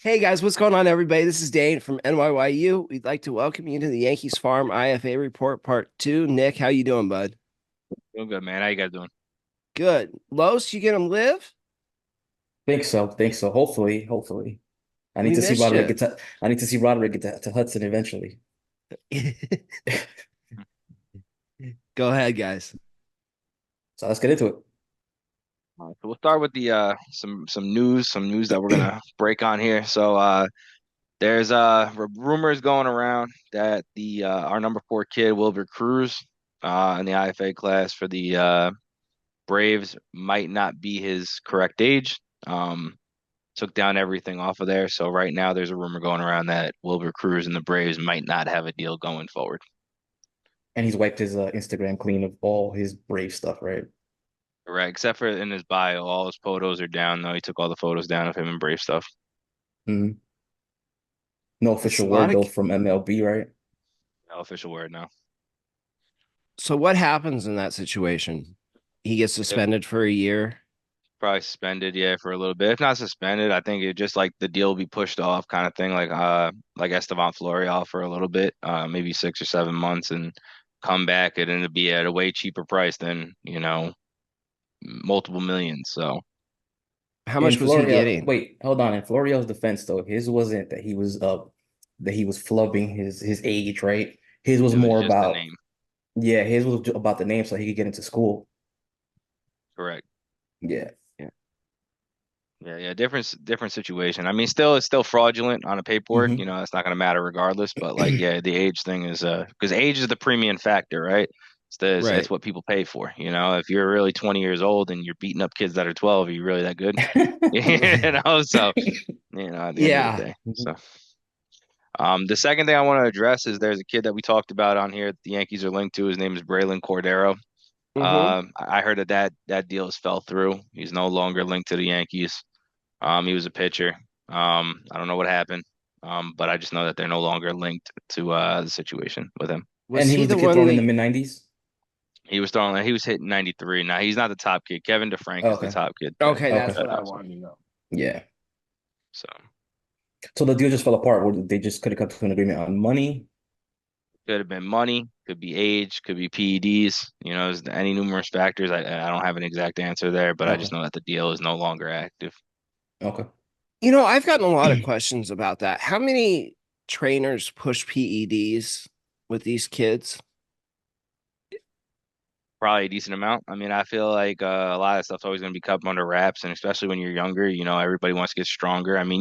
Hey guys, what's going on, everybody? This is Dane from NYYU. We'd like to welcome you to the Yankees Farm IFA Report Part 2. Nick, how you doing, bud? Doing good, man. How you guys doing? Good. Los, you get him live? Think so. Think so. Hopefully. I need We to see missed Roderick you. get to I need to see Roderick get to Hudson eventually. Go ahead, guys. So let's get into it. All So we'll start with the some news that we're gonna break on here. There's rumors going around that the our number 4 kid Wilbur Cruz in the IFA class for the Braves might not be his correct age. Took down everything off of there. So right now there's a rumor going around that Wilbur Cruz and the Braves might not have a deal going forward. And he's wiped his Instagram clean of all his Brave stuff, right? right. Except for in his bio, all his photos are down though. He took all the photos down of him and Brave stuff. Mhm. No It's a official lot word of. though from MLB, right? No official word now. So what happens in that situation? He gets It suspended for a year. probably suspended, yeah, for a little bit. If not suspended, I think it just like the deal will be pushed off kind of thing, like Estevan Florial for a little bit, maybe 6 or 7 months and come back. It ended up be at a way cheaper price than, multiple millions. So How in much was he Florial, getting? wait, hold on. In Florial's defense, though, his wasn't that he was flubbing his age, right? His was It was more just the about name. yeah, his was about the name so he could get into school. Correct. Yeah. Yeah. Yeah, yeah, different situation. I mean, still it's still fraudulent on a paperwork, Hmm. it's not gonna matter regardless, but like yeah, the age thing is because age is the premium factor, right? It's Right. what people pay for. If you're really 20 years old and you're beating up kids that are 12, are you really that good? So, at the end of the Yeah. day. The second thing I want to address is there's a kid that we talked about on here that the Yankees are linked to. His name is Braylon Cordero. Hmm. I heard that deal has fell through. He's no longer linked to the Yankees. He was a pitcher. I don't know what happened, but I just know that they're no longer linked to the situation with him. And Was he he was the the kid one thrown in the that? mid 90s. He was hitting 93. Now he's not the top kid. Kevin DeFrank is the Okay. top kid Okay, that's that what I passed away. wanted to know. Yeah. So so the deal just fell apart. They just couldn't come to an agreement on money. Could have been money, could be age, could be PEDs. There's any numerous factors. I don't have an exact answer there, but I just Okay. know that the deal is no longer active. Okay. I've gotten a lot of questions about that. How many trainers push PEDs with these kids? Probably a decent amount. I mean, I feel like a lot of stuff's always going to be kept under wraps, and especially when you're younger, everybody wants to get stronger. I mean,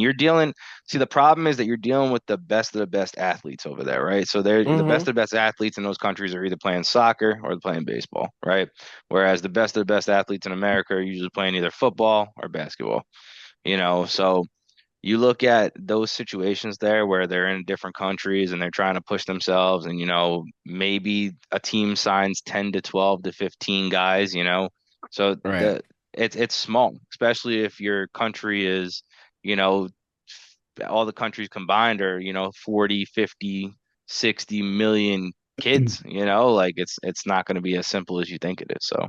see, the problem is that you're dealing with the best of the best athletes over there, right? So they're the best Hmm. of the best athletes in those countries are either playing soccer or they're playing baseball, right? Whereas the best of the best athletes in America are usually playing either football or basketball, so you look at those situations there where they're in different countries and they're trying to push themselves and maybe a team signs 10 to 12 to 15 guys, so Right. it's small, especially if your country is, you know all the countries combined are, 40, 50, 60 million kids, like it's not going to be as simple as you think it is. So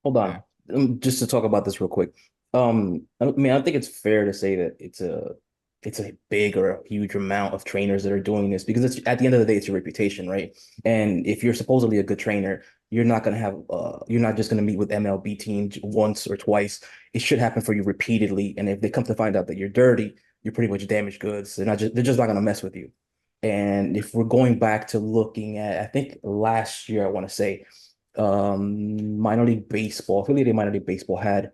hold on. Okay. Just to talk about this real quick. I mean, I think it's fair to say that it's a big or a huge amount of trainers that are doing this because it's at the end of the day, it's your reputation, right? And if you're supposedly a good trainer, you're not just gonna meet with MLB teams once or twice. It should happen for you repeatedly. And if they come to find out that you're dirty, you're pretty much damaged goods. They're just not gonna mess with you. And if we're going back to looking at, I think last year, I want to say minor league baseball, affiliated minor league baseball had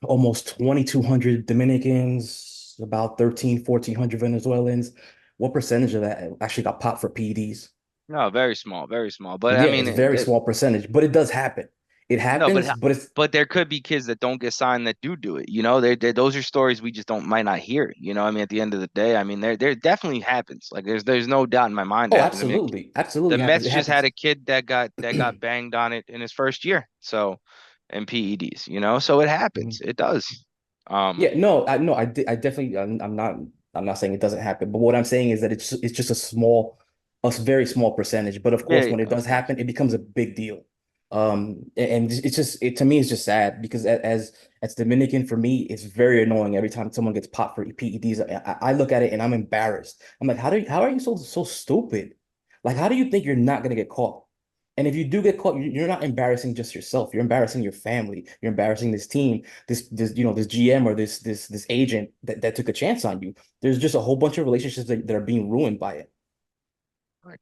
almost 2,200 Dominicans, about 13, 1,400 Venezuelans. What percentage of that actually got popped for PEDs? No, very small, very small. But I Yeah, mean, it's a very small percentage, but it does happen. It no, happens, but it's but there could be kids that don't get signed that do it. Those are stories we just don't might not hear. I mean, at the end of the day, I mean, there definitely happens. Like there's no doubt in my mind it oh, happens. I mean, absolutely, the absolutely happens. Mets It just had happens. a kid that got banged on it in his first year. So, and PEDs. So it happens. Mhm. It does. Um, Yeah, no, I definitely, I'm not saying it doesn't happen, but what I'm saying is that it's just a very small percentage. But of yeah, course, when it of does course. happen, it becomes a big deal. And it's just to me it's just sad because as Dominican for me it's very annoying every time someone gets popped for PEDs. I look at it and I'm embarrassed. I'm like, how are you so stupid? Like, how do you think you're not gonna get caught? And if you do get caught, you're not embarrassing just yourself. You're embarrassing your family. You're embarrassing this team, this this GM or this agent that took a chance on you. There's just a whole bunch of relationships that are being ruined by it. Right.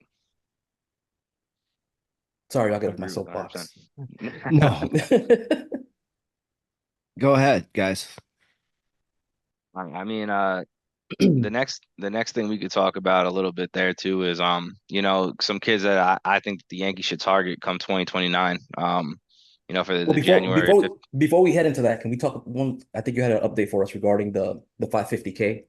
Sorry, I'll get I off my agree with 100%. soapbox. No, go ahead, guys. I mean, the next thing we could talk about a little bit there too is some kids that I think the Yankees should target come 2029. For Well, the January. before we head into that, can we talk one? I think you had an update for us regarding the 550K.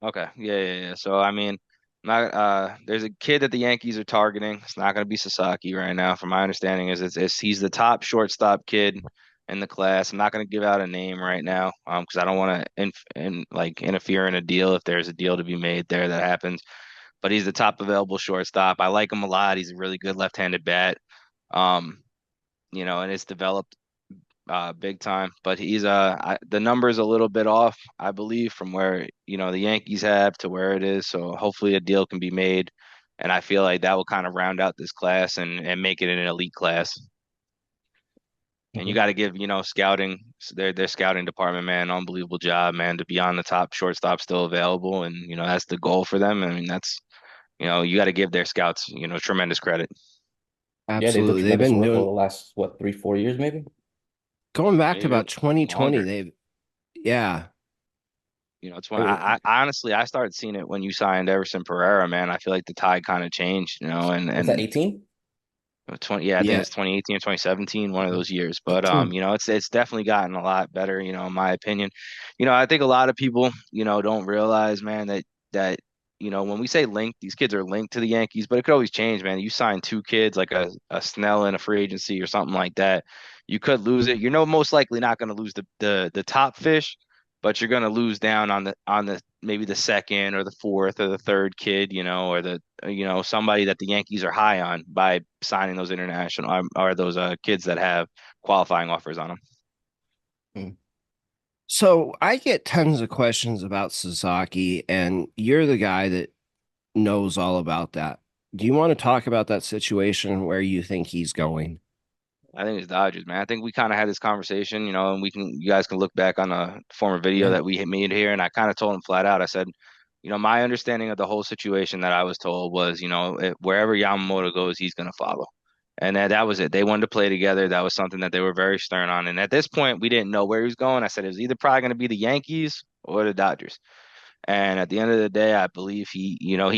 Okay. Yeah. So I mean, not there's a kid that the Yankees are targeting. It's not going to be Sasaki right now. From my understanding, is he's the top shortstop kid in the class. I'm not going to give out a name right now, because I don't want to like interfere in a deal if there's a deal to be made there that happens. But he's the top available shortstop. I like him a lot. He's a really good left-handed bat. Um, and it's developed big time. But the number's a little bit off, I believe, from where the Yankees have to where it is. So hopefully a deal can be made, and I feel like that will kind of round out this class and make it an elite class. And you Mhm. got to give scouting their scouting department, man, unbelievable job, man, to be on the top shortstop still available, and that's the goal for them. I mean that's you got to give their scouts tremendous credit. Yeah, they've done Absolutely. They've tremendous been work over doing the last, what, 3, 4 years, maybe? going back to Maybe about 2020. longer. Yeah, It's when Oh, I honestly I started seeing it when you signed Everson Pereira, man. I feel like the tide kind of changed, and was that and 18? 20 yeah, I think yeah. it's 2018 or 2017, one of those years. But Mhm. it's definitely gotten a lot better, in my opinion. I think a lot of people, don't realize, man, that when we say linked, these kids are linked to the Yankees, but it could always change, man. You sign two kids like a Snell in a free agency or something like that. You could lose it. Most likely not going to lose the top fish, but you're going to lose down on the maybe the second or the fourth or the third kid, or somebody that the Yankees are high on by signing those international or those kids that have qualifying offers on them. Mhm. So I get tons of questions about Sasaki, and you're the guy that knows all about that. Do you want to talk about that situation where you think he's going? I think it's Dodgers, man. I think we kind of had this conversation, and you guys can look back on a former video Yeah. that we had made here, and I kind of told him flat out. I said, my understanding of the whole situation that I was told was, wherever Yamamoto goes, he's going to follow. And that was it. They wanted to play together. That was something that they were very stern on. And at this point, we didn't know where he was going. I said it was either probably going to be the Yankees or the Dodgers. And at the end of the day, I believe he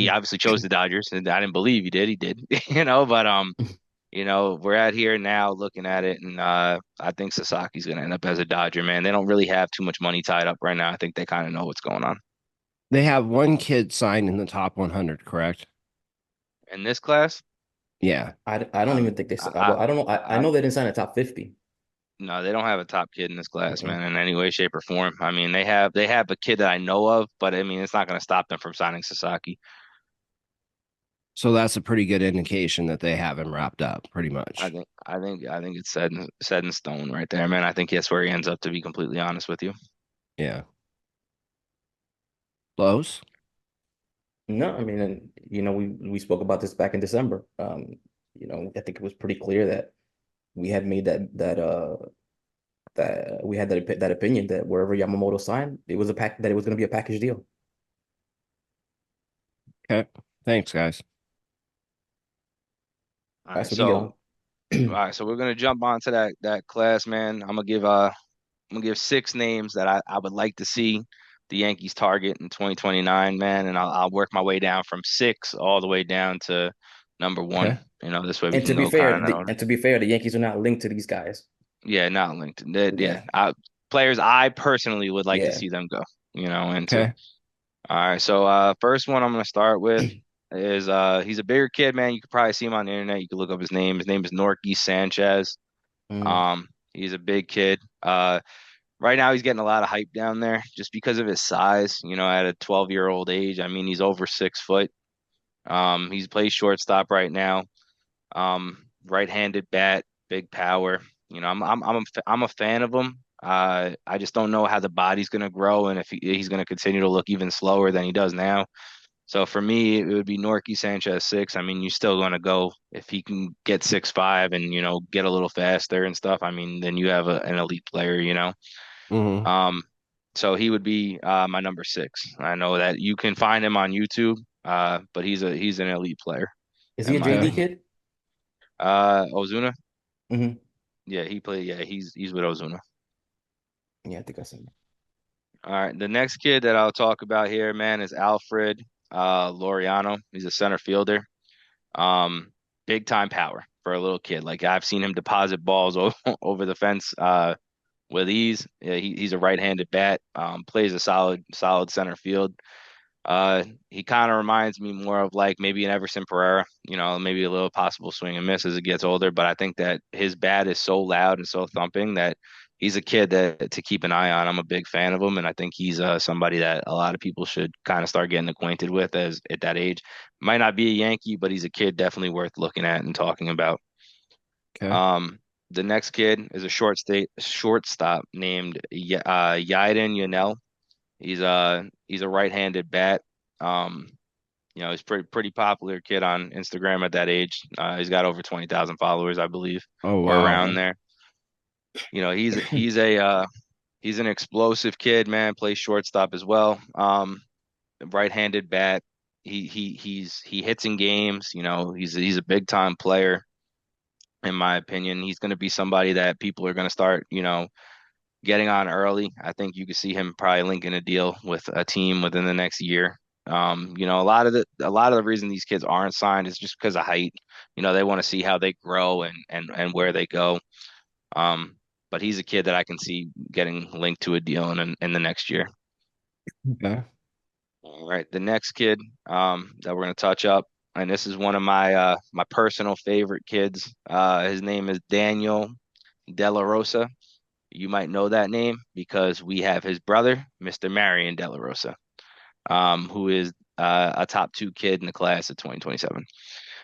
obviously chose the Dodgers, and I didn't believe he did. He did, but we're at here now looking at it, and I think Sasaki's going to end up as a Dodger, man. They don't really have too much money tied up right now. I think they kind of know what's going on. They have one kid signed in the top 100, correct? In this class, Yeah. I don't even um, think they said, I, well, I don't know. I I know they didn't sign a top 50. no, they don't have a top kid in this class, Mm-mm. man, in any way, shape, or form. I mean, they have a kid that I know of, but I mean, it's not going to stop them from signing Sasaki. So that's a pretty good indication that they have him wrapped up, pretty I much. think, I think it's set in stone right there, man. I think that's where he ends up, to be completely honest with you. Yeah. Close. No, I mean, and we spoke about this back in December. I think it was pretty clear that we had made that we had that opinion that wherever Yamamoto signed, it was that it was going to be a package deal. All Okay. Thanks, guys. All right, right, so we get so on. all right, so we're gonna jump onto that class, man. I'm gonna give six names that I would like to see the Yankees target in 2029, man, and I'll work my way down from six all the way down to number one. Okay. This way we can go kind of in that order. And to be fair, the Yankees are not linked to these guys. Yeah, not linked. Yeah, Yeah, players I personally would like to yeah. see them go. Into. Okay. All right, so first one I'm gonna start with is he's a bigger kid, man. You could probably see him on the internet. You could look up his name. His name is Norky Sanchez. Mm, He's a big kid. Right now he's getting a lot of hype down there just because of his size. At a 12-year-old age, I mean, he's over 6 foot. He's plays shortstop right now. Right-handed bat. big power. I'm a fan of him. I just don't know how the body's going to grow and if he's going to continue to look even slower than he does now. So for me, it would be Norky Sanchez 6. I mean, you're still going to go if he can get 6'5" and get a little faster and stuff. I mean, then you have an elite player. Hmm. Um, so he would be my number 6. I know that you can find him on YouTube, but he's an elite player Is he in a my JD Okay. opinion. kid? Ozuna, Hmm. yeah, he played. Yeah, he's with Ozuna. Yeah, I think I seen All right, the next kid that I'll talk about here, man, is Alfred Laureano. He's a center fielder. Um, Big time power for a little kid. Like I've seen him deposit balls over the fence with ease. Yeah, he's a right-handed bat. Plays a solid center field. He kind of reminds me more of like maybe an Everson Pereira, maybe a little possible swing and miss as it gets older. But I think that his bat is so loud and so thumping that he's a kid that to keep an eye on. I'm a big fan of him, and I think he's somebody that a lot of people should kind of start getting acquainted with as at that age. Might not be a Yankee, but he's a kid definitely worth looking at and talking about. Okay. Um, the next kid is a shortstop named Yiden Yanel. He's a right-handed bat. Um, he's pretty popular kid on Instagram at that age. He's got over 20,000 followers, I believe, Oh, or wow. around him. there. Okay. He's an explosive kid, man. Plays shortstop as well. Right-handed bat. He hits in games. He's a big time player in my opinion. He's going to be somebody that people are going to start, getting on early. I think you could see him probably linking a deal with a team within the next year. A lot of the reason these kids aren't signed is just because of height. They want to see how they grow and where they go. Um, but he's a kid that I can see getting linked to a deal in the next year. Okay. All right, the next kid that we're gonna touch up, and this is one of my personal favorite kids. His name is Daniel De La Rosa. You might know that name because we have his brother, Mr. Marion De La Rosa, who is a top 2 kid in the class of 2027.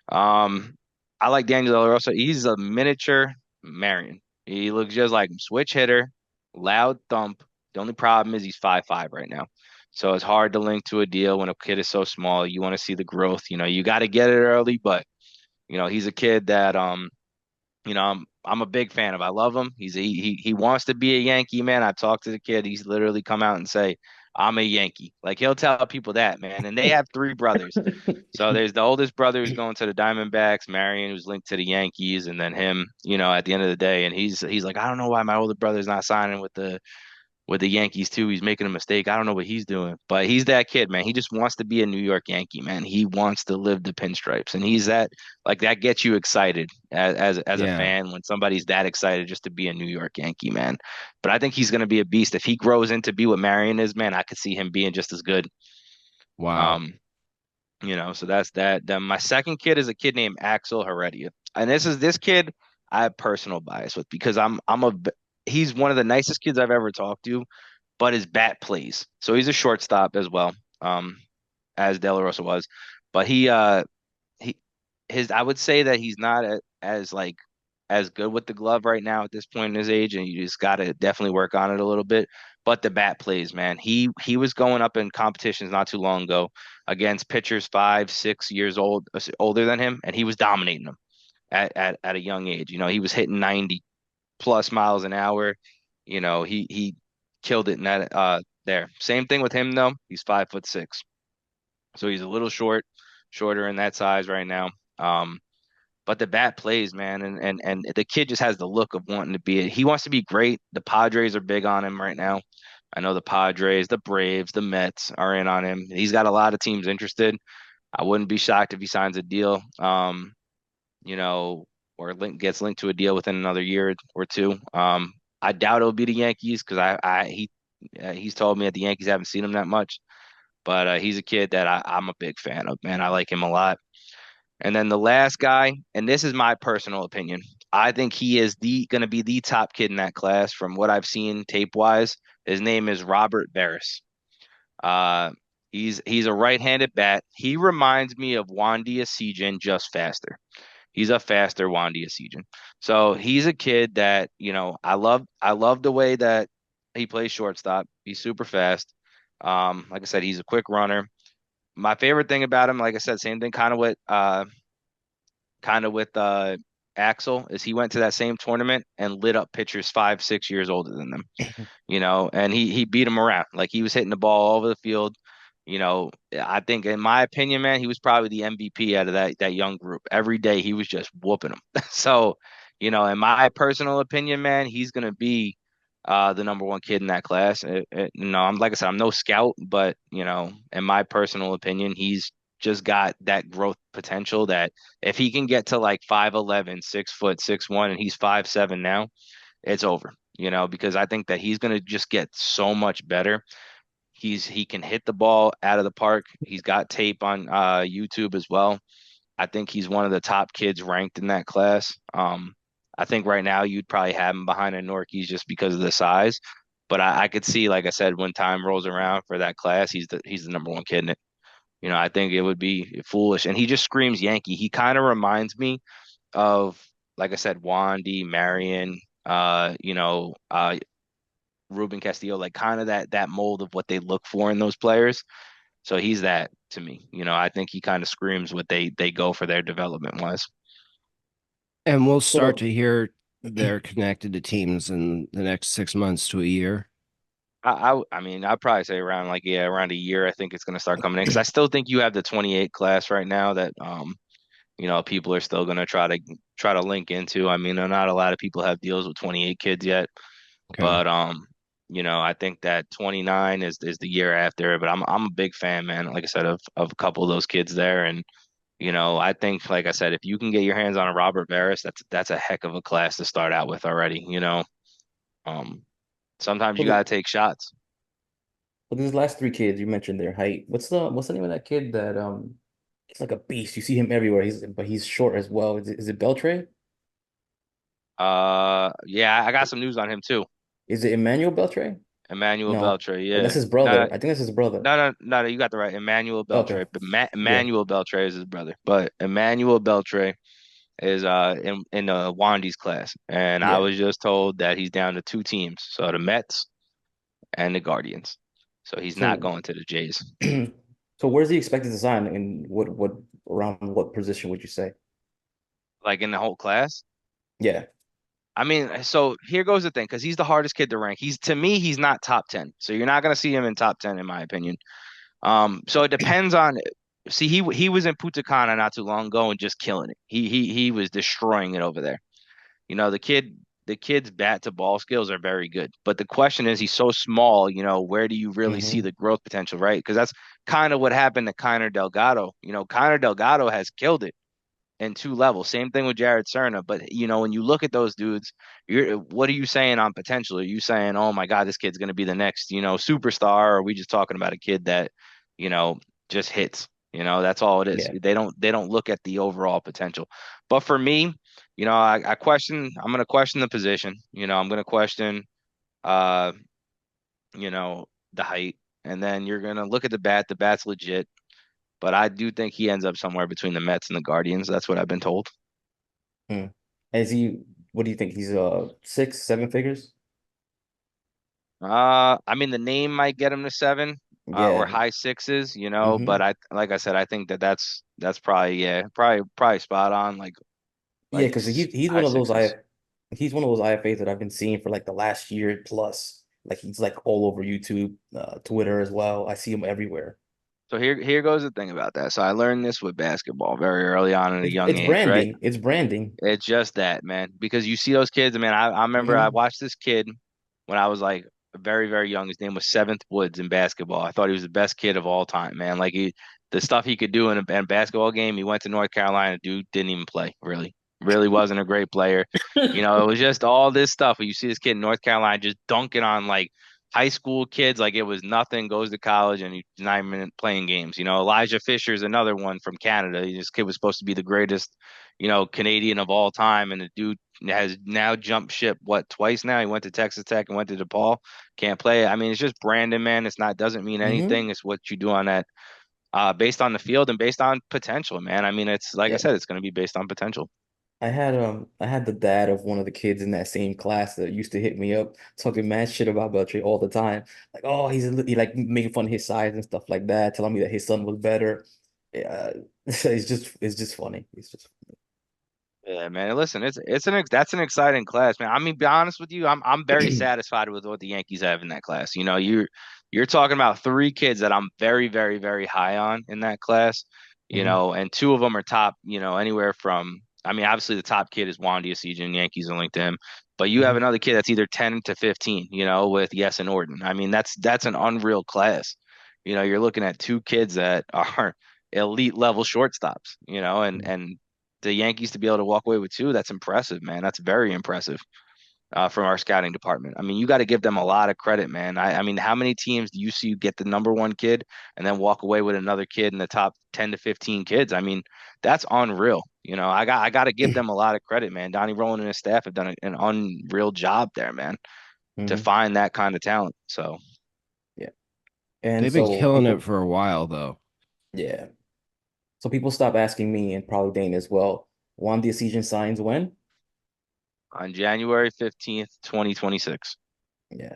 Um, I like Daniel De La Rosa. He's a miniature Marion. He looks just like him. Switch hitter, loud thump. The only problem is he's 5'5" right now. So it's hard to link to a deal when a kid is so small. You want to see the growth. You got to get it early, but he's a kid that I'm a big fan of. I love him. He wants to be a Yankee, man. I've talked to the kid. He's literally come out and say, "I'm a Yankee." Like he'll tell people that, man. And they have 3 brothers. So there's the oldest brother who's going to the Diamondbacks, Marion, who's linked to the Yankees, and then him, at the end of the day. And he's like, I don't know why my older brother's not signing with the Yankees too. He's making a mistake. I don't know what he's doing, but he's that kid, man. He just wants to be a New York Yankee, man. He wants to live the pinstripes, and he's that like that gets you excited as a Yeah. fan when somebody's that excited just to be a New York Yankee, man. But I think he's gonna be a beast if he grows into be what Marion is, man. I could see him being just as good. Wow. Um, so that's that. Then my second kid is a kid named Axel Heredia, and this kid I have personal bias with because he's one of the nicest kids I've ever talked to, but his bat plays. So he's a shortstop as well, as De La Rosa was. But he his I would say that he's not as like as good with the glove right now at this point in his age, and you just got to definitely work on it a little bit. But the bat plays, man. He was going up in competitions not too long ago against pitchers 5, 6 years older than him, and he was dominating them at a young age. He was hitting 90 plus miles an hour. He killed it in that there. Same thing with him though. He's 5'6", so he's a little shorter in that size right now. Um, but the bat plays, man, and the kid just has the look of wanting to be. He wants to be great. The Padres are big on him right now. I know the Padres, the Braves, the Mets are in on him. He's got a lot of teams interested. I wouldn't be shocked if he signs a deal. You know, or gets linked to a deal within another year or two. I doubt it'll be the Yankees because he's told me that the Yankees haven't seen him that much. But he's a kid that I'm a big fan of, man. I like him a lot. And then the last guy, and this is my personal opinion, I think he is the going to be the top kid in that class from what I've seen tape wise. His name is Robert Barris. Uh, he's a right-handed bat. He reminds me of Wandy Acejin just faster. He's a faster Wandy Asijan. So he's a kid that, I love the way that he plays shortstop. He's super fast. Like I said, he's a quick runner. My favorite thing about him, like I said, same thing kind of with Axel, is he went to that same tournament and lit up pitchers 5, 6 years older than them, and he beat him around. Like he was hitting the ball all over the field. I think in my opinion, man, he was probably the MVP out of that young group. Every day he was just whooping them. So, in my personal opinion, man, he's gonna be the number one kid in that class. I'm like I said, I'm no scout, but in my personal opinion, he's just got that growth potential that if he can get to like 5'11", 6 foot, 6'1", and he's 5'7" now, it's over. Because I think that he's gonna just get so much better. He can hit the ball out of the park. He's got tape on YouTube as well. I think he's one of the top kids ranked in that class. I think right now you'd probably have him behind a Norkeys just because of the size. But I could see, like I said, when time rolls around for that class, he's the number one kid in it. I think it would be foolish. And he just screams Yankee. He kind of reminds me of, like I said, Wandy, Marion, Ruben Castillo, like kind of that mold of what they look for in those players. So he's that to me. I think he kind of screams what they go for their development wise. And we'll start So to hear they're connected to teams in the next 6 months to a year. I mean, I'd probably say around around a year. I think it's going to start coming in because I still think you have the 28 class right now that people are still going to try to link into. I mean, not a lot of people have deals with 28 kids yet, Okay. but I think that 29 is the year after. But I'm a big fan, man. Like I said, of a couple of those kids there, and I think, like I said, if you can get your hands on a Robert Barris, that's a heck of a class to start out with already. Um, sometimes for you got the to take shots. for these last three kids, you mentioned their height. What's the name of that kid that he's like a beast. You see him everywhere. He's short as well. Is it Beltray? Yeah, I got some news on him too. Is it Emmanuel Beltray? Emmanuel No. Beltre, Or that's yeah. his No, brother. I think that's his brother. no, you got the right. Emmanuel Okay. Beltre, but Yeah. Emmanuel Beltre is his brother. But Emmanuel Beltre is in Wandy's class, and I Yeah. was just told that he's down to two teams, so the Mets and the Guardians. So he's not So going to the Jays. so where's he expected to sign and what around what position would you say? Like in the whole class. Yeah. I mean, so here goes the thing, because he's the hardest kid to rank. To me, he's not top 10. So you're not going to see him in top 10, in my opinion. So it depends on. See, he was in Punta Cana not too long ago and just killing it. He was destroying it over there. The kid's bat to ball skills are very good. But the question is, he's so small. Where do you really see Hmm. the growth potential, right? Because that's kind of what happened to Kiner Delgado. Kiner Delgado has killed it in two levels. Same thing with Jared Serna. But when you look at those dudes, what are you saying on potential? Are you saying, oh my God, this kid's gonna be the next, superstar? Or are we just talking about a kid that, you know, just hits? That's all it is. Yeah. They don't look at the overall potential. But for me, I'm gonna question the position. I'm gonna question uh, the height. And then you're gonna look at the bat. The bat's legit. But I do think he ends up somewhere between the Mets and the Guardians. That's what I've been told. Hmm. Is what do you think? He's 6, 7 figures? I mean, the name might get him to seven, or Yeah. high sixes, but Hmm. like I said, I think that's probably, yeah, probably spot on, Yeah, because he's high one of those sixes. he's one of those IFAs that I've been seeing for like the last year plus. Like he's like all over YouTube, Twitter as well. I see him everywhere. So here goes the thing about that. So I learned this with basketball very early on at a young It's age, right? branding. It's branding. It's just that, man, because you see those kids. Man, I remember I Hmm. watched this kid when I was like very, very young. His name was Seventh Woods in basketball. I thought he was the best kid of all time, man. Like the stuff he could do in a basketball game. He went to North Carolina, dude didn't even play, really. Really wasn't a great player. It was just all this stuff. You see this kid in North Carolina just dunking on like high school kids like it was nothing, goes to college and he's not even playing games. Elijah Fisher is another one from Canada. This kid was supposed to be the greatest, Canadian of all time. And the dude has now jumped ship, what, twice now? He went to Texas Tech and went to DePaul. Can't play. I mean, it's just Brandon, man. Doesn't mean Hmm. anything. It's what you do on that, based on the field and based on potential, man. I mean, it's like I Yeah. said, it's going to be based on potential. I had the dad of one of the kids in that same class that used to hit me up talking mad shit about Beltray all the time. Like, oh, he like making fun of his size and stuff like that, telling me that his son was better. Yeah, it's just funny. It's just Yeah, man. Listen, that's an exciting class, man. I mean, be honest with you, I'm very satisfied with what the Yankees have in that class. You know, you're talking about three kids that I'm very, very, very high on in that class. You Mhm, know, and two of them are top. You know, anywhere from. I mean, obviously the top kid is Wandy Asijan, Yankees and linked him, but you have mhm, another kid that's either 10 to 15. You know, with Yes and Orton. I mean, that's an unreal class. You know, you're looking at two kids that are elite level shortstops. You know, mhm. and the Yankees to be able to walk away with two, that's impressive, man. That's very impressive from our scouting department. I mean, you got to give them a lot of credit, man. I mean, how many teams do you see get the number one kid and then walk away with another kid in the top 10 to 15 kids? I mean, that's unreal. You know, I got to give them a lot of credit, man. Donnie Rowan and his staff have done an unreal job there, man, to Mhm. find that kind of talent. So Yeah. And They've been so killing it people, for a while, though. yeah. So people stop asking me and probably Dane as well. Juan Decision signs when? on January 15th, 2026. Yeah.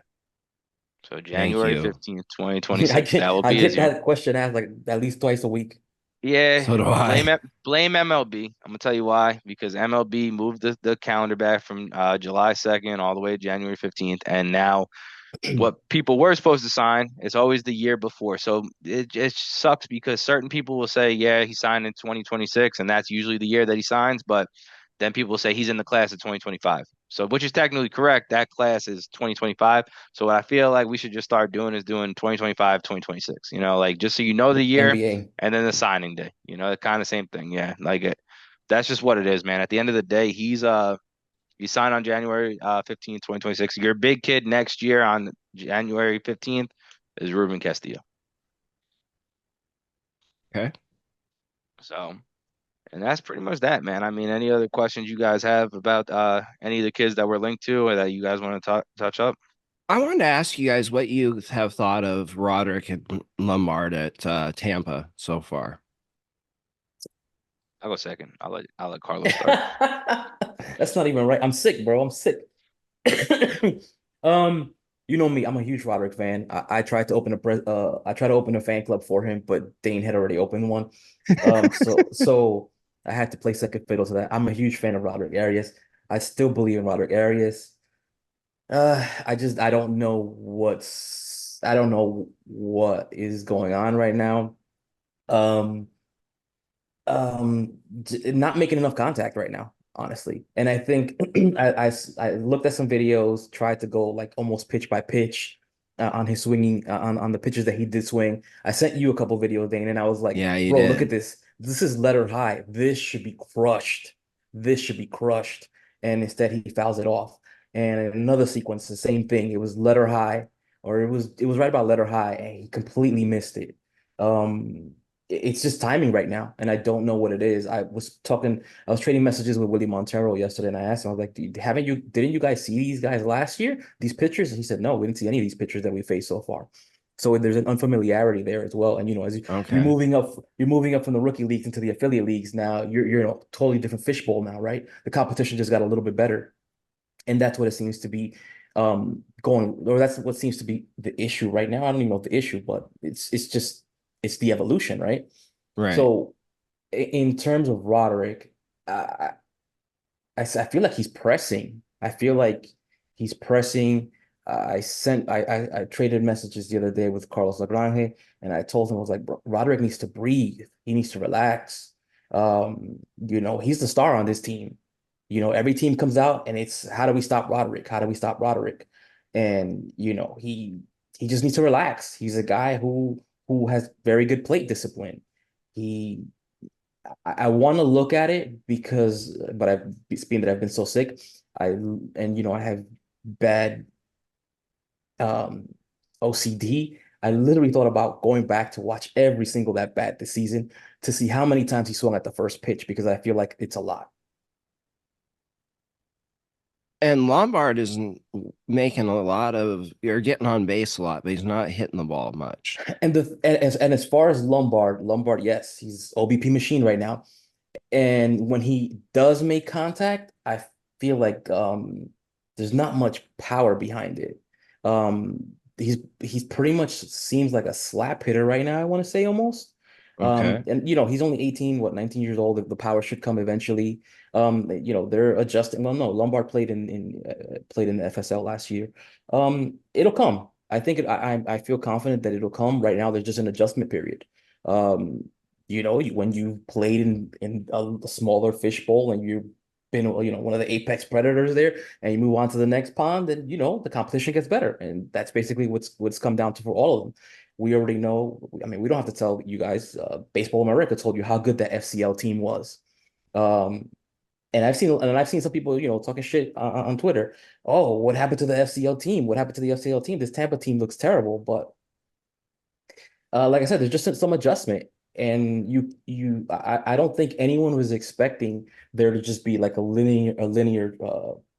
So Thank you. January 15th, 2026. That will I be get his that question asked like at least twice a week. Yeah, So do I. blame MLB. I'm gonna tell you why. Because MLB moved the calendar back from July 2nd all the way to January 15th, and now what people were supposed to sign is always the year before. So it sucks because certain people will say, yeah, he signed in 2026, and that's usually the year that he signs, but then people will say he's in the class of 2025. So which is technically correct. That class is 2025. So what I feel like we should just start doing is doing 2025, 2026. You know, like just so you know the year NBA. and then the signing day. You know, the kind of same thing. Yeah, like it. That's just what it is, man. At the end of the day, he signed on January 15th, 2026. Your big kid next year on January 15th is Ruben Castillo. Okay. So, and that's pretty much that, man. I mean, any other questions you guys have about any of the kids that we're linked to or that you guys want to touch up? I wanted to ask you guys what you have thought of Roderick and Lombard at Tampa so far. I'll go second. I'll let Carlos start. That's not even right. I'm sick, bro. I'm sick. Um, you know me, I'm a huge Roderick fan. I tried to open I tried to open a fan club for him, but Dane had already opened one. So I had to play second fiddle to that. I'm a huge fan of Roderick Arias. I still believe in Roderick Arias. I don't know what is going on right now. Um, not making enough contact right now, honestly. And I think I looked at some videos, tried to go like almost pitch by pitch on his swinging on the pitches that he did swing. I sent you a couple videos, Dane, and I was like, Yeah, you bro, look at did. this. This is letter high. This should be crushed. This should be crushed. And instead he fouls it off. And in another sequence, the same thing. It was letter high, or it was right about letter high, and he completely missed it. Um, it's just timing right now, and I don't know what it is. I was trading messages with Willie Montero yesterday, and I asked him, I was like, didn't you guys see these guys last year, these pitchers? And he said, no, we didn't see any of these pitchers that we faced so far. So there's an unfamiliarity there as well. And as Okay. you're moving up from the rookie leagues into the affiliate leagues now. You're in a totally different fishbowl now, right? The competition just got a little bit better, and that's what it seems to be going, or that's what seems to be the issue right now. I don't even know what the issue, but it's the evolution, right? Right. So in terms of Roderick, I, I feel like he's pressing. I feel like he's pressing. I traded messages the other day with Carlos Lagrange, and I told him, I was like, "Bro, Roderick needs to breathe. He needs to relax. He's the star on this team. Every team comes out and it's how do we stop Roderick? How do we stop Roderick? And he just needs to relax. He's a guy who has very good plate discipline. He I want to look at it but being that I've been so sick, I have bad um OCD. I literally thought about going back to watch every single at bat this season to see how many times he swung at the first pitch because I feel like it's a lot. And Lombard isn't making a lot of, you're getting on base a lot, but he's not hitting the ball much. And as far as Lombard, yes, he's OBP machine right now. And when he does make contact, I feel like there's not much power behind it. He's pretty much seems like a slap hitter right now, I want to say almost. Okay. And he's only 18, what, 19 years old. The power should come eventually. They're adjusting. Well, no, Lombard played in the FSL last year. It'll come. I think I feel confident that it'll come. Right now, there's just an adjustment period. Um, when you played in a smaller fishbowl and you've been, one of the apex predators there, and you move on to the next pond, then the competition gets better, and that's basically what's come down to for all of them. We already know. I mean, we don't have to tell you guys. Baseball America told you how good that FCL team was. Um, and I've seen some people, talking shit on Twitter. Oh, what happened to the FCL team? What happened to the FCL team? This Tampa team looks terrible, but like I said, there's just some adjustment, and I don't think anyone was expecting there to just be like a linear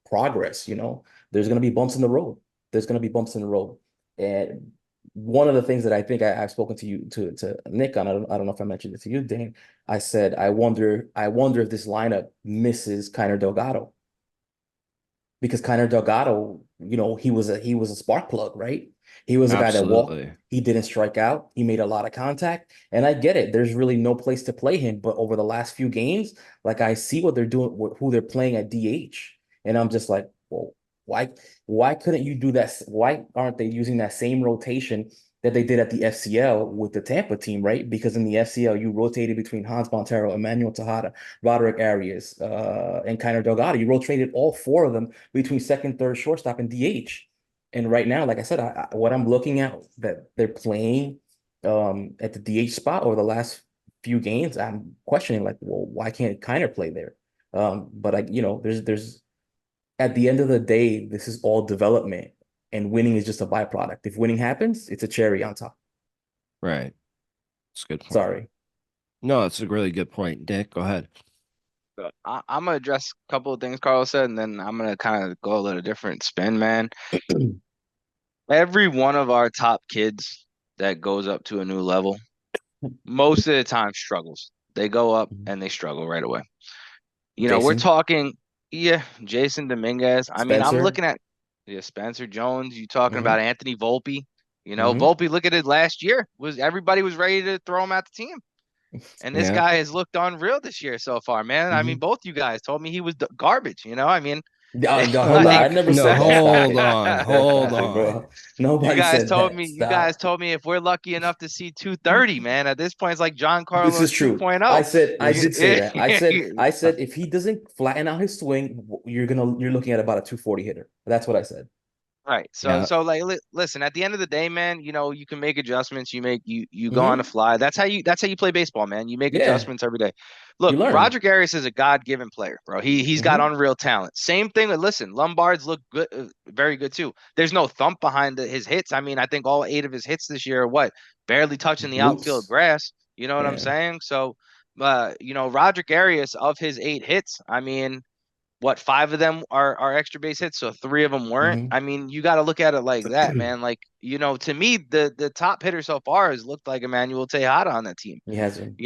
progress. There's gonna be bumps in the road. There's gonna be bumps in the road, and one of the things that I think I've spoken to you to Nick on, I don't know if I mentioned it to you, Dane. I said I wonder if this lineup misses Kiner Delgado, because Kiner Delgado, he was a spark plug, right? He was a guy that walked. Absolutely. He didn't strike out. He made a lot of contact, and I get it. There's really no place to play him. But over the last few games, like I see what they're doing, who they're playing at DH, and I'm just like, well, why, why couldn't you do that? Why aren't they using that same rotation that they did at the FCL with the Tampa team, right? Because in the FCL, you rotated between Hans Montero, Emmanuel Tejada, Roderick Arias, and Kiner Delgado. You rotated all four of them between second, third, shortstop, and DH. And right now, like I said, what I'm looking at that they're playing at the DH spot over the last few games, I'm questioning like, well, why can't Kiner play there? But there's at the end of the day, this is all development, and winning is just a byproduct. If winning happens, it's a cherry on top. Right. It's a good point. Sorry. No, it's a really good point. Dick, go ahead. I'm gonna address a couple of things Carl said, and then I'm gonna kind of go a little different spin, man. Every one of our top kids that goes up to a new level, most of the time struggles. They go up and they struggle right away. We're Jason, talking, yeah, Jason Dominguez. I mean, I'm Spencer. looking at, yeah, Spencer Jones. You talking Hmm. about Anthony Volpe? Hmm. Volpe. Look at it last year. Was everybody was ready to throw him out the team, and this Yeah. guy has looked unreal this year so far, man. I mean, Hmm. both you guys told me he was garbage. I mean, No, I'm no, I like. not. never No, said that. Stop hold it. on. Hold Stop it, on. bro. Nobody said that. You guys Stop. told me if we're lucky enough to see 230, man, at this point it's like John This is Carlos true. 2.0. I This did say that. I said if he doesn't flatten out his swing, you're looking at about a 240 hitter. That's what I said. Right. So yeah. so like listen, at the end of the day, man, you can make adjustments. You go on the Hmm. fly. That's how you play baseball, man. You make Yeah, adjustments every day. you Look, learn. Roger Arias is a God-given player, bro. He's got Hmm. unreal talent. Same thing with listen, Lombards look good, very good too. There's no thump behind his hits. I mean, I think all 8 of his hits this year are what? Barely touching the outfield Bloops. grass. You know what I'm Yeah. saying? So Roger Arias of his 8 hits, I mean, what 5 of them are extra base hits, so 3 of them weren't. Hmm. I mean, you got to look at it like that, man. Like, to me, the top hitter so far has looked like Emmanuel Tejada on that team. He hasn't.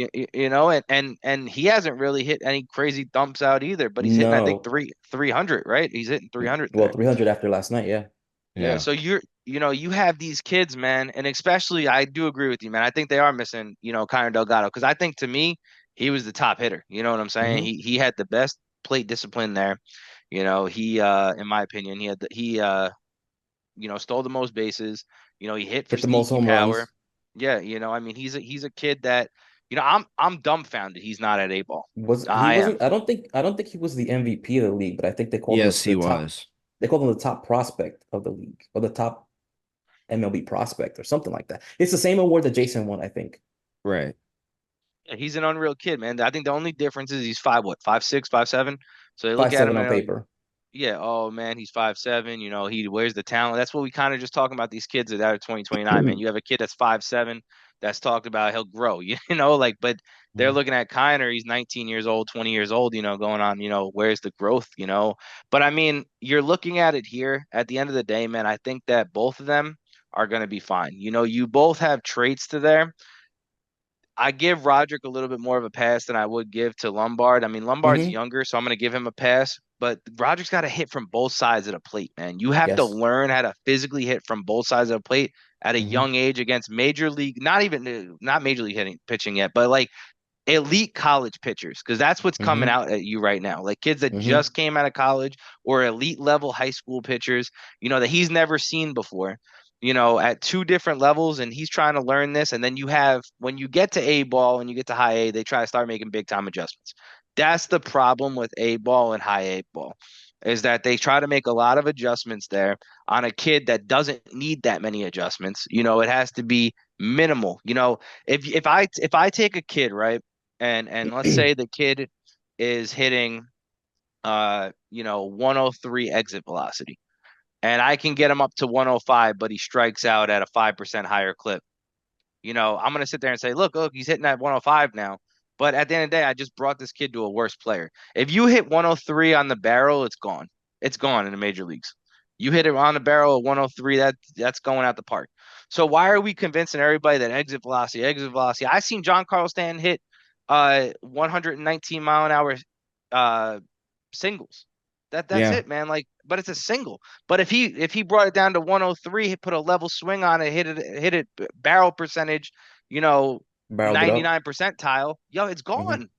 And he hasn't really hit any crazy dumps out either, but he's hitting, I think, No. 300, right? He's hitting 300 Well, there. 300 after last night. Yeah. Yeah, Yeah. so you have these kids, man, and especially I do agree with you, man. I think they are missing, Connor Delgado, because I think to me he was the top hitter. You know what I'm saying? Hmm. He had the best plate discipline there. He in my opinion, he stole the most bases. He hit for Hit the most sneaky home power. runs. Yeah, I mean he's a kid that I'm dumbfounded he's not at A ball. Was he I am. wasn't? I don't think he was the MVP of the league, but I think they called him Yes, he the top. was. They called him the top prospect of the league, or the top MLB prospect, or something like that. It's the same award that Jason won, I think. Right. Yeah, he's an unreal kid, man. I think the only difference is he's 5'6", 5'7". So they look Five at seven him on and paper. yeah, oh man, he's 5'7". He wears the talent. That's what we kind of just talking about these kids that are 2029, man. You have a kid that's 5'7", that's talked about he'll grow, but they're looking at Kiner, he's 19 years old, 20 years old, going on, where's the growth? But I mean, you're looking at it here at the end of the day, man. I think that both of them are going to be fine. You both have traits to there. I give Roderick a little bit more of a pass than I would give to Lombard. I mean, Lombard's Hmm. younger, so I'm going to give him a pass. But Roderick's got to hit from both sides of the plate, man. You have to Yes. learn how to physically hit from both sides of the plate at a Hmm. young age against major league, not major league hitting pitching yet, but like elite college pitchers, because that's what's coming Hmm. out at you right now. Like kids that Hmm. just came out of college or elite level high school pitchers, that he's never seen before, at two different levels, and he's trying to learn this. And then you have, when you get to A ball and you get to high A, they try to start making big time adjustments. That's the problem with A ball and high A ball. Is that they try to make a lot of adjustments there on a kid that doesn't need that many adjustments. It has to be minimal. If I take a kid, right, and let's say the kid is hitting 103 exit velocity, and I can get him up to 105, but he strikes out at a 5% higher clip. I'm going to sit there and say, look, he's hitting at 105 now. But at the end of the day, I just brought this kid to a worse player. If you hit 103 on the barrel, it's gone. It's gone in the major leagues. You hit it on the barrel at 103, that's going out the park. So why are we convincing everybody that exit velocity? I seen John Carlos Stanton hit 119 mile an hour uh singles. That's Yeah. it, man. Like, but it's a single. But if he brought it down to 103, he put a level swing on it, hit it barrel percentage, you know, Barreled it up. 99 percentile, yo, it's Hmm. gone.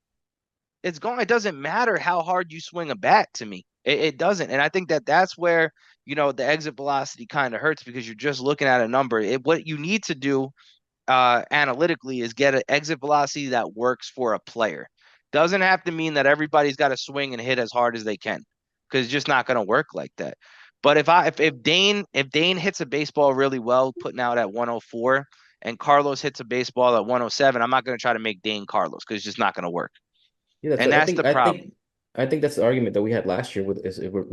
It's gone. It doesn't matter how hard you swing a bat to me. It doesn't. And I think that's where, the exit velocity kind of hurts because you're just looking at a number. What you need to do analytically is get an exit velocity that works for a player. Doesn't have to mean that everybody's got to swing and hit as hard as they can, because it's just not going to work like that. But if Dayne hits a baseball really well, putting out at 104, and Carlos hits a baseball at 107, I'm not going to try to make Dayne Carlos because it's just not going to work. Yeah, that's And I that's think the I problem. think I think that's the argument that we had last year with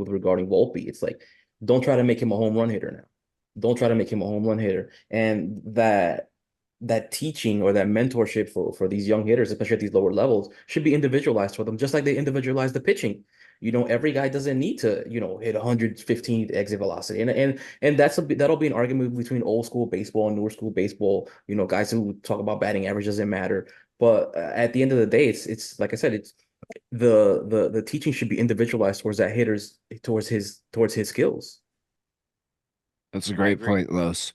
regarding Volpe. It's like, don't try to make him a home run hitter now. Don't try to make him a home run hitter. And that teaching or that mentorship for these young hitters, especially at these lower levels, should be individualized for them, just like they individualize the pitching. Every guy doesn't need to, hit 115 exit velocity. And that'll be an argument between old school baseball and newer school baseball. Guys who talk about batting average doesn't matter. But at the end of the day, it's like I said, it's the teaching should be individualized towards that hitter's towards his skills. That's a I great agree. point, Los.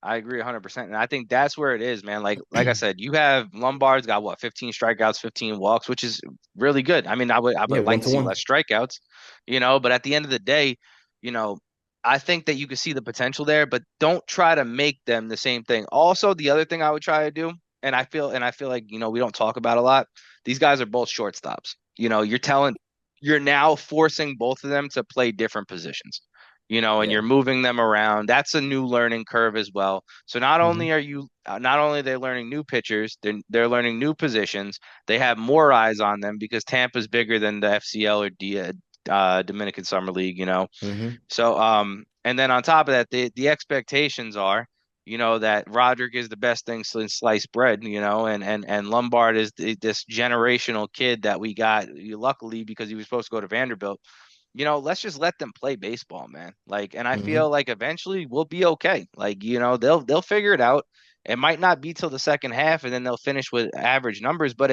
I agree 100%. And I think that's where it is, man. Like I said, you have Lombard's got what, 15 strikeouts, 15 walks, which is really good. I mean, I Yeah, would like one to to see one. less strikeouts, but at the end of the day, you know, I think that you can see the potential there, but don't try to make them the same thing. Also, the other thing I would try to do, and I feel like, we don't talk about a lot. These guys are both shortstops. You're now forcing both of them to play different positions, and Yeah. you're moving them around. That's a new learning curve as well. So Hmm. not only are they learning new pitchers, they're learning new positions. They have more eyes on them because Tampa's bigger than the FCL or Dominican Summer League. Hmm. So and then on top of that, the expectations are, that Roderick is the best thing since sliced bread, and Lombard is this generational kid that we got, luckily, because he was supposed to go to Vanderbilt. Let's just let them play baseball, man. Like, and I feel Hmm. like eventually we'll be okay. Like, they'll figure it out. It might not be till the second half, and then they'll finish with average numbers. But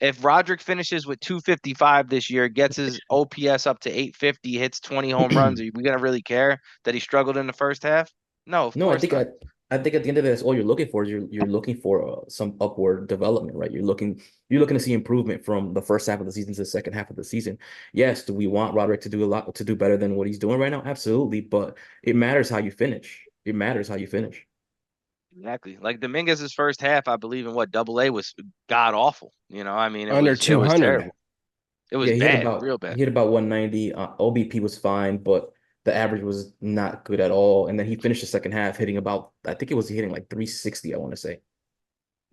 if Roderick finishes with 255 this year, gets his OPS up to 850, hits 20 home runs, are we gonna really care that he struggled in the first half? No, of No, I course think not. I think at the end of it, that's all you're looking for. You're looking for some upward development, right? You're looking to see improvement from the first half of the season to the second half of the season. Yes, do we want Roderick to do better than what he's doing right now? Absolutely, but it matters how you finish. It matters how you finish. Exactly. Like Dominguez's first half, I believe in what Double A was god awful. I mean, it Under was it was 200. terrible. It was Yeah, bad, real bad. he hit about 190. OBP was fine, but the average was not good at all. And then he finished the second half hitting about, I think it was hitting like 360, I want to say.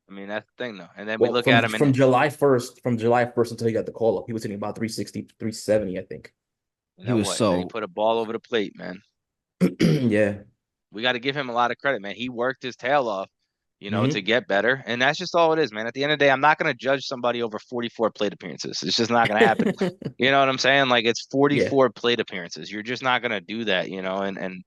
I mean, that's the thing though. And then we Well, look at from him and from July 1st until he got the call up, he was hitting about 360, 370, I think. He then was what? And then he so put a ball over the plate, man. Yeah. We got to give him a lot of credit, man. He worked his tail off, to Hmm. get better. And that's just all it is, man. At the end of the day, I'm not going to judge somebody over 44 plate appearances. It's just not going to happen. You know what I'm saying? Like, it's Yeah. 44 plate appearances. You're just not going to do that, and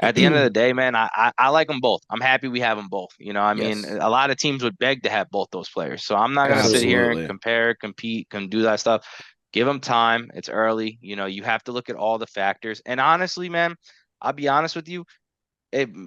At the end of the day, man, I like them both. I'm happy we have them both. I mean, Yes, a lot of teams would beg to have both those players. So I'm not gonna sit absolutely. here and Absolutely. compare, compete, can do that stuff. Give them time. It's early. You have to look at all the factors. And honestly, man, I'll be honest with you.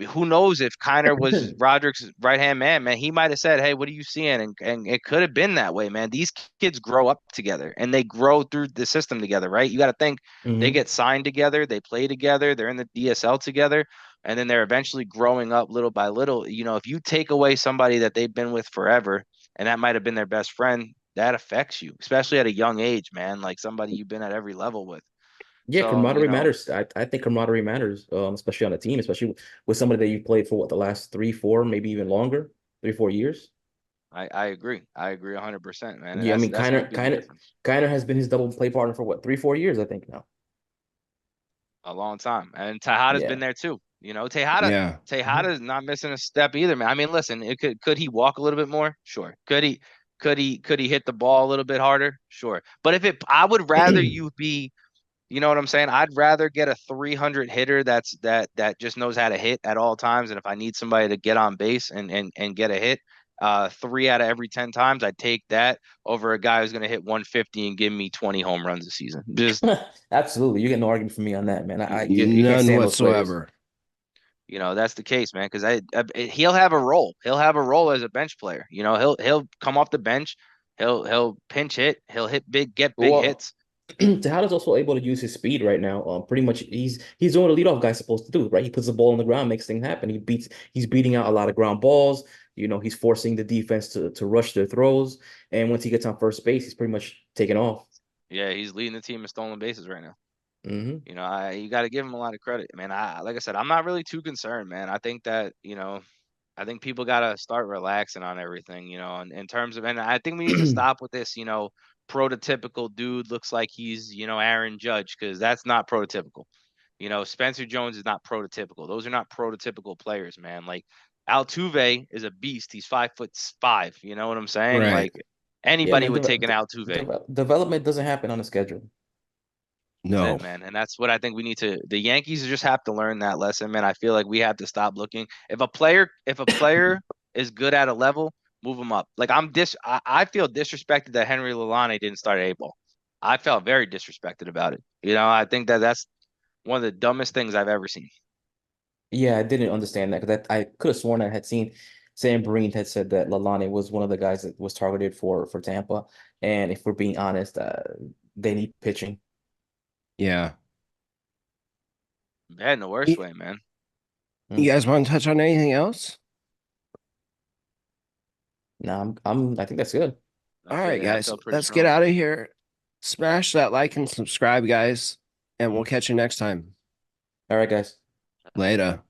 Who knows if Kiner was Roderick's right hand man, man? He might have said, "Hey, what are you seeing?" And it could have been that way, man. These kids grow up together and they grow through the system together, right? You got to think they Hmm. get signed together, they play together, they're in the DSL together, and then they're eventually growing up little by little. If you take away somebody that they've been with forever, and that might have been their best friend, that affects you, especially at a young age, man. Like somebody you've been at every level with. Yeah, So, camaraderie matters. I think camaraderie matters, especially on a team, especially with somebody that you've played for what, the last 3, 4, maybe even longer, 3, 4 years. I agree. I agree 100%, man. And Yeah, I that's mean, that's gonna be the difference. Kiner has been his double play partner for what, 3, 4 years, I think now. A long time. And Tejada's Yeah. been there too. Tejada Yeah. Mhm. Tejada's not missing a step either, man. I mean, listen, it could he walk a little bit more? Sure. Could he hit the ball a little bit harder? Sure. But I would rather you be, you know what I'm saying? I'd rather get a 300 hitter that just knows how to hit at all times. And if I need somebody to get on base and get a hit, 3 out of every 10 times, I'd take that over a guy who's going to hit 150 and give me 20 home runs a season. Just Absolutely. You get no argument from me on that, man. You can't None stand those players. whatsoever. that's the case, man. Because he'll have a role. He'll have a role as a bench player. He'll come off the bench. He'll pinch hit. He'll get big Well, hits. Tejada's also able to use his speed right now. Pretty much he's doing what a leadoff guy's supposed to do, right? He puts the ball on the ground, makes things happen. He's beating out a lot of ground balls. He's forcing the defense to rush their throws. And once he gets on first base, he's pretty much taking off. Yeah, he's leading the team in stolen bases right now. Hmm. You got to give him a lot of credit, man. Like I said, I'm not really too concerned, man. I think that I think people got to start relaxing on everything, in terms of, and I think we need to stop with this, prototypical dude looks like he's, Aaron Judge, because that's not prototypical. Spencer Jones is not prototypical. Those are not prototypical players, man. Like Altuve is a beast. He's 5'5". You know what I'm saying? Right. Like Yeah, anybody man. would take an Altuve. Development doesn't happen on a schedule. That's it, No. man. And that's what I think we need to the Yankees just have to learn that lesson, man. I feel like we have to stop looking. If a player is good at a level, move him up. Like I feel disrespected that Henry Lalane didn't start A-ball. I felt very disrespected about it. I think that's one of the dumbest things I've ever seen. Yeah, I didn't understand that because I could have sworn I had seen Sam Breen had said that Lalane was one of the guys that was targeted for Tampa. And if we're being honest, they need pitching. Yeah. Bad in the worst You, way, man. you Mm. guys want to touch on anything else? No, I think that's good. All right, I guys. felt pretty Let's get strong. out of here. Smash that like and subscribe, guys, and we'll catch you next time. All right, guys. Later.